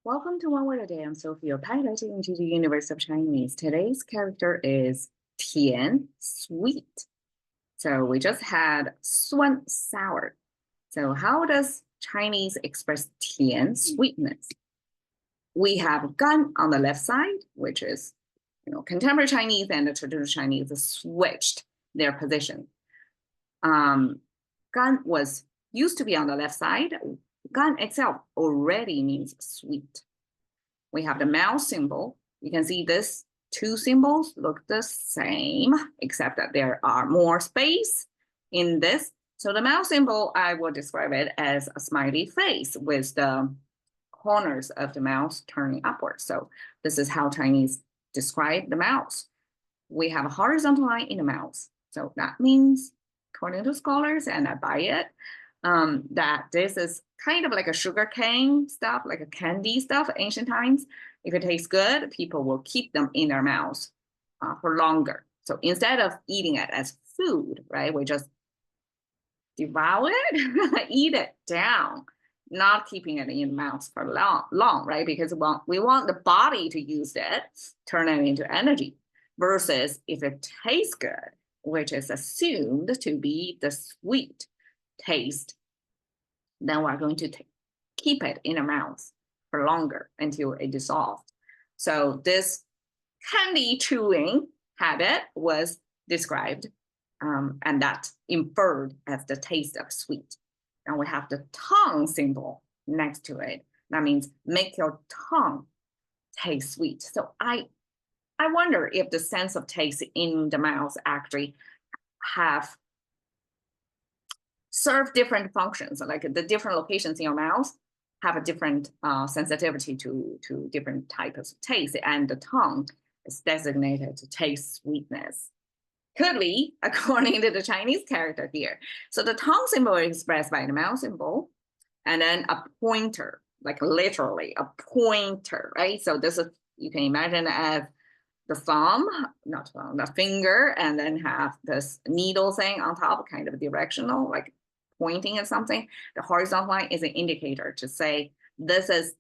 Welcome to One Word a Day. I'm Sophie, your pilot into the universe of Chinese. Today's character is Tian, sweet. So we just had suan, sour. So how does Chinese express Tian, sweetness? We have gan on the left side, which is contemporary Chinese and the traditional Chinese switched their position. Gan was used to be on the left side. Gan itself already means sweet. We have the mouse symbol. You can see this two symbols look the same, except that there are more space in this. So the mouse symbol, I will describe it as a smiley face with the corners of the mouse turning upwards. So this is how Chinese describe the mouse. We have a horizontal line in the mouse. So that means, according to scholars, and I buy it, that this is kind of like a sugar cane stuff, like a candy stuff, ancient times. If it tastes good, people will keep them in their mouths for longer. So instead of eating it as food, right, we just devour it, eat it down, not keeping it in the mouth for long, right? Because we want the body to use it, turn it into energy, versus if it tastes good, which is assumed to be the sweet taste, then we're going to keep it in our mouth for longer until it dissolved. So this candy chewing habit was described, and that inferred as the taste of sweet. And we have the tongue symbol next to it. That means make your tongue taste sweet. So I wonder if the sense of taste in the mouth actually have serve different functions, like the different locations in your mouth have a different sensitivity to different types of taste, and the tongue is designated to taste sweetness. Could be, according to the Chinese character here. So the tongue symbol is expressed by the mouth symbol, and then a pointer, like literally a pointer, right? So this is, you can imagine as the thumb, not thumb, the finger, and then have this needle thing on top, kind of directional, like pointing at something. The horizontal line is an indicator to say this is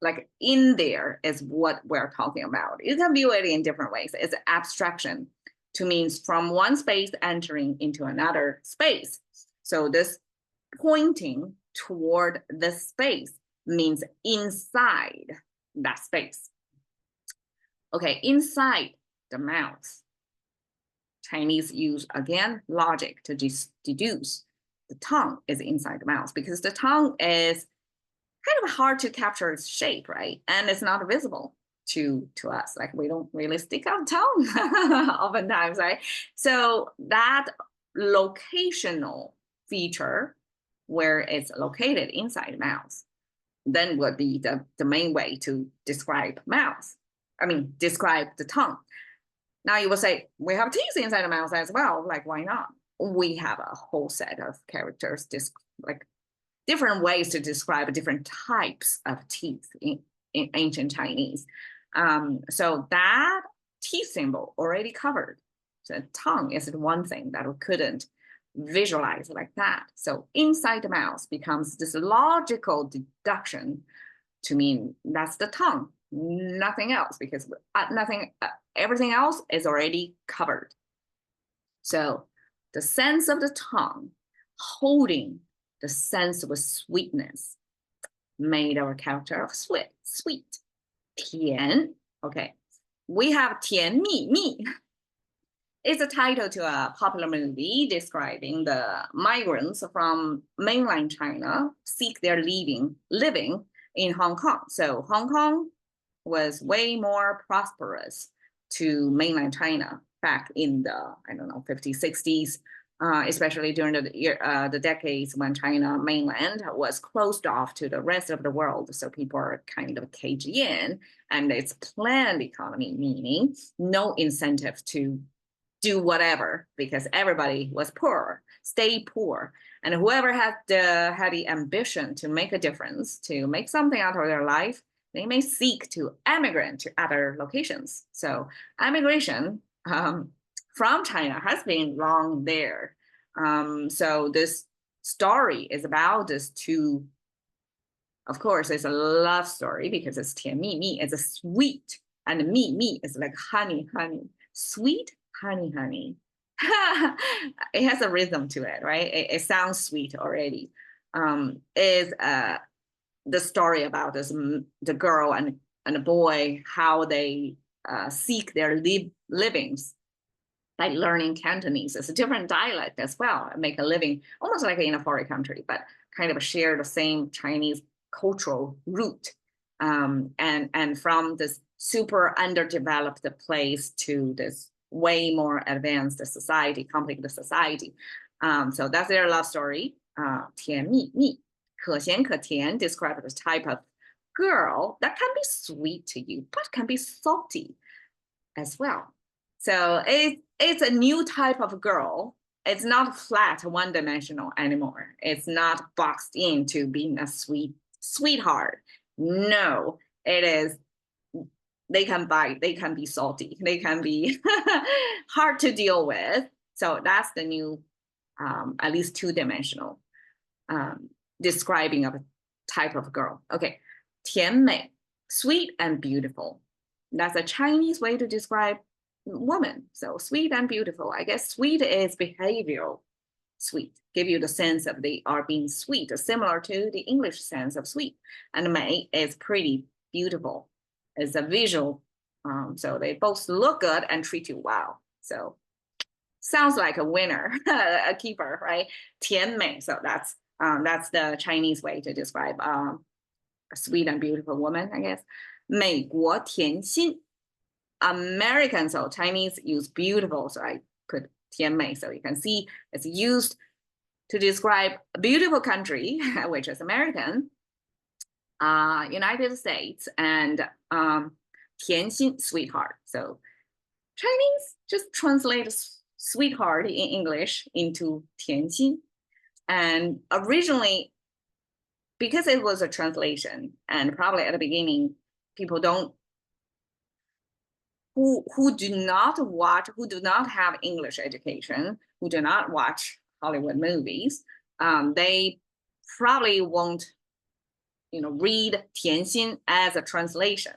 like in there is what we're talking about. You can view it in different ways. It's an abstraction to means from one space entering into another space. So this pointing toward this space means inside that space. Okay, inside the mouth. Chinese use, again, logic to deduce the tongue is inside the mouth because the tongue is kind of hard to capture its shape, right? And it's not visible to us. Like we don't really stick our tongue oftentimes, right? So that locational feature where it's located inside the mouth then would be the main way to describe mouth. Describe the tongue. Now you will say, we have teeth inside the mouth as well. Like, why not? We have a whole set of characters, like different ways to describe different types of teeth in ancient Chinese. So that teeth symbol already covered. So tongue is the one thing that we couldn't visualize like that. So inside the mouth becomes this logical deduction to mean that's the tongue, nothing else, because everything else is already covered. So the sense of the tongue holding the sense of sweetness made our character of sweet. Tian, okay. We have Tian Mi. It's a title to a popular movie describing the migrants from mainland China seek their living in Hong Kong. So Hong Kong was way more prosperous to mainland China back in the, 50s, 60s, especially during the decades when China mainland was closed off to the rest of the world. So people are kind of caged in, and it's planned economy, meaning no incentive to do whatever because everybody was poor, stay poor. And whoever had the ambition to make a difference, to make something out of their life, they may seek to emigrate to other locations. So emigration from China has been long there. So this story is about these two of course, it's a love story because it's 甜蜜蜜, it's a sweet, and 蜜蜜 is like honey, sweet honey. It has a rhythm to it, right? It sounds sweet already. Is the story about the girl and the boy, how they seek their livings by learning Cantonese. It's a different dialect as well, make a living almost like in a foreign country, but kind of share the same Chinese cultural root. And from this super underdeveloped place to this way more advanced society, complicated society. So that's their love story. 甜蜜蜜, 可咸可甜 describe the type of girl that can be sweet to you, but can be salty as well. So it's a new type of girl. It's not flat, one-dimensional anymore. It's not boxed into being a sweetheart. No, it is. They can bite, they can be salty, they can be hard to deal with. So that's the new, at least two-dimensional describing of a type of girl. Okay, 甜美, sweet and beautiful. That's a Chinese way to describe woman. So sweet and beautiful. I guess sweet is behavioral sweet, give you the sense of they are being sweet, similar to the English sense of sweet. And mei is pretty, beautiful. It's a visual. So they both look good and treat you well. So sounds like a winner, a keeper, right? 甜美. So that's the Chinese way to describe a sweet and beautiful woman, I guess. 美国甜心. American, so Chinese use beautiful, so I put 甜美. So you can see it's used to describe a beautiful country, which is American, United States, and 甜心, sweetheart. So Chinese just translate sweetheart in English into 甜心. And originally, because it was a translation, and probably at the beginning, people don't, who do not watch, who do not have English education, who do not watch Hollywood movies, they probably won't, read 甜心 as a translation.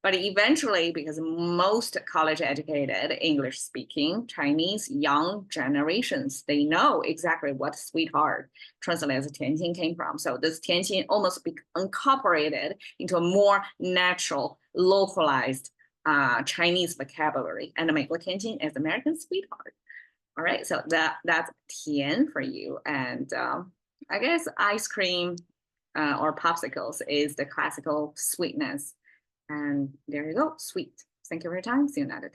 But eventually, because most college educated, English speaking Chinese young generations, they know exactly what sweetheart translated as 甜心 came from. So this 甜心almost incorporated into a more natural, localized Chinese vocabulary. And 美国甜心 is American sweetheart. All right, so that's 甜 for you. And I guess ice cream or popsicles is the classical sweetness. And there you go, sweet. Thank you for your time. See you another time.